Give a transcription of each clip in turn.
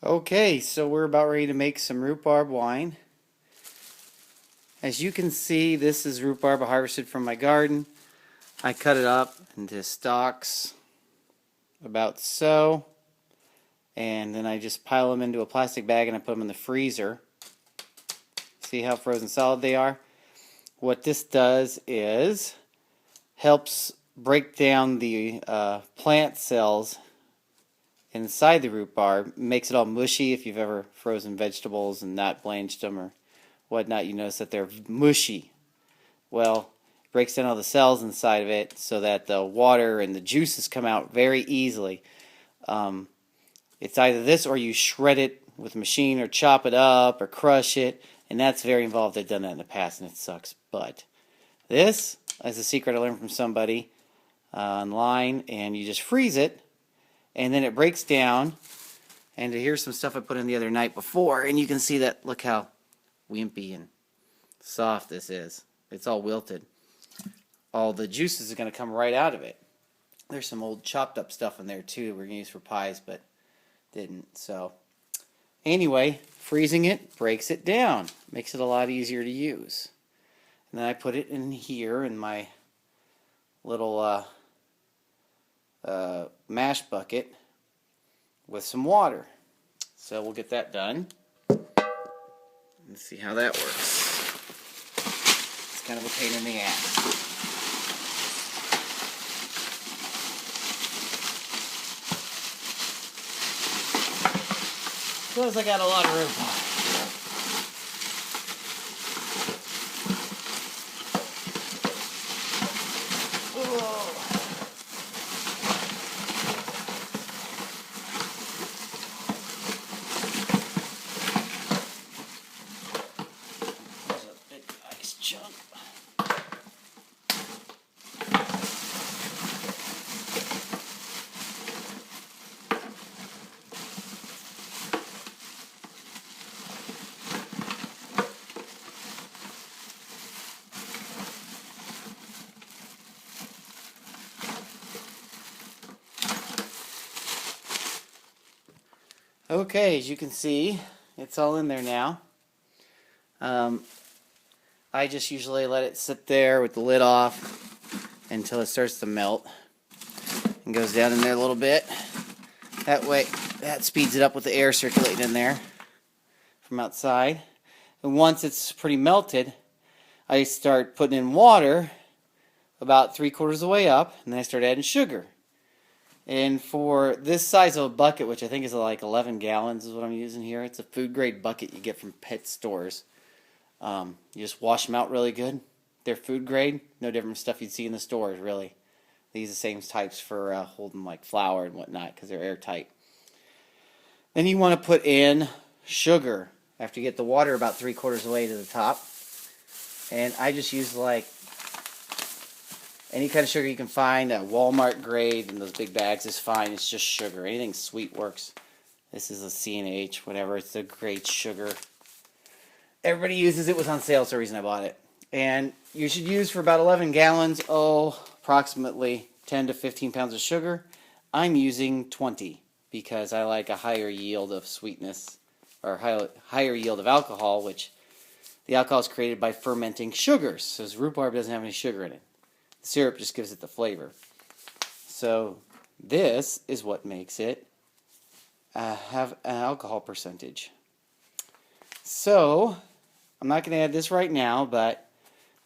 Okay, so we're about ready to make some rhubarb wine. As you can see, this is rhubarb I harvested from my garden. I cut it up into stalks, about so, and then I just pile them into a plastic bag and I put them in the freezer. See how frozen solid they are? What this does is helps break down the plant cells inside the rhubarb. Makes it all mushy. If you've ever frozen vegetables and not blanched them or whatnot, you notice that they're mushy. Well, it breaks down all the cells inside of it so that the water and the juices come out very easily. It's either this or you shred it with a machine or chop it up or crush it, and that's very involved. I've done that in the past and it sucks. But this is a secret I learned from somebody online, and you just freeze it and then it breaks down. And here's some stuff I put in the other night before, and you can see that. Look how wimpy and soft this is. It's all wilted. All the juices are going to come right out of it. There's some old chopped up stuff in there too we're going to use for pies, but didn't. So anyway, freezing it breaks it down. Makes it a lot easier to use. And then I put it in here in my little mash bucket with some water. So we'll get that done. Let's see how that works. It's kind of a pain in the ass. Plus I got a lot of room. Chunk. Okay, as you can see, it's all in there now. I just usually let it sit there with the lid off until it starts to melt and goes down in there a little bit. That way, that speeds it up with the air circulating in there from outside. And once it's pretty melted, I start putting in water about 3/4 of the way up, and then I start adding sugar. And for this size of a bucket, which I think is like 11 gallons is what I'm using here, it's a food grade bucket you get from pet stores. You just wash them out really good. They're food grade, no different from stuff you'd see in the stores, really. They use the same types for holding like flour and whatnot because they're airtight. Then you want to put in sugar after you get the water about 3/4 of the way to the top. And I just use like any kind of sugar you can find. Walmart grade and those big bags is fine. It's just sugar. Anything sweet works. This is a C&H, whatever. It's a great sugar. Everybody uses it. It was on sale, so the reason I bought it. And you should use for about 11 gallons, approximately 10 to 15 pounds of sugar. I'm using 20 because I like a higher yield of sweetness or higher yield of alcohol, which the alcohol is created by fermenting sugars. So this rhubarb doesn't have any sugar in it. The syrup just gives it the flavor. So this is what makes it have an alcohol percentage. So I'm not going to add this right now, but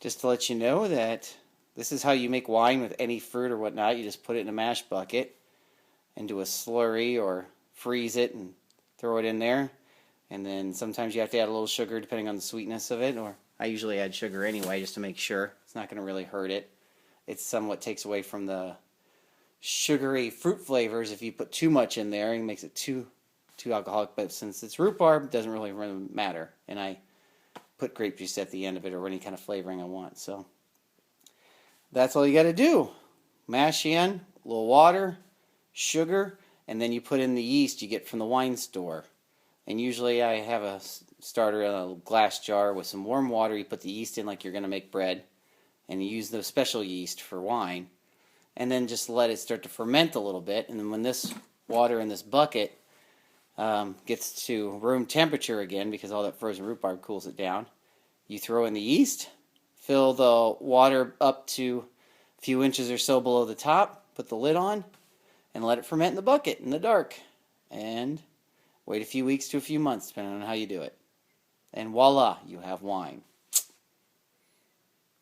just to let you know that this is how you make wine with any fruit or whatnot. You just put it in a mash bucket and do a slurry or freeze it and throw it in there. And then sometimes you have to add a little sugar depending on the sweetness of it, or I usually add sugar anyway just to make sure. It's not going to really hurt it. It somewhat takes away from the sugary fruit flavors if you put too much in there. It makes it too alcoholic, but since it's rhubarb, it doesn't really matter. And I put grape juice at the end of it or any kind of flavoring I want. So that's all you got to do. Mash in a little water, sugar, and then you put in the yeast you get from the wine store. And usually I have a starter in a glass jar with some warm water. You put the yeast in like you're going to make bread, and you use the special yeast for wine. And then just let it start to ferment a little bit. And then when this water in this bucket gets to room temperature again because all that frozen rhubarb cools it down. You throw in the yeast, fill the water up to a few inches or so below the top, put the lid on, and let it ferment in the bucket in the dark. And wait a few weeks to a few months, depending on how you do it. And voila, you have wine.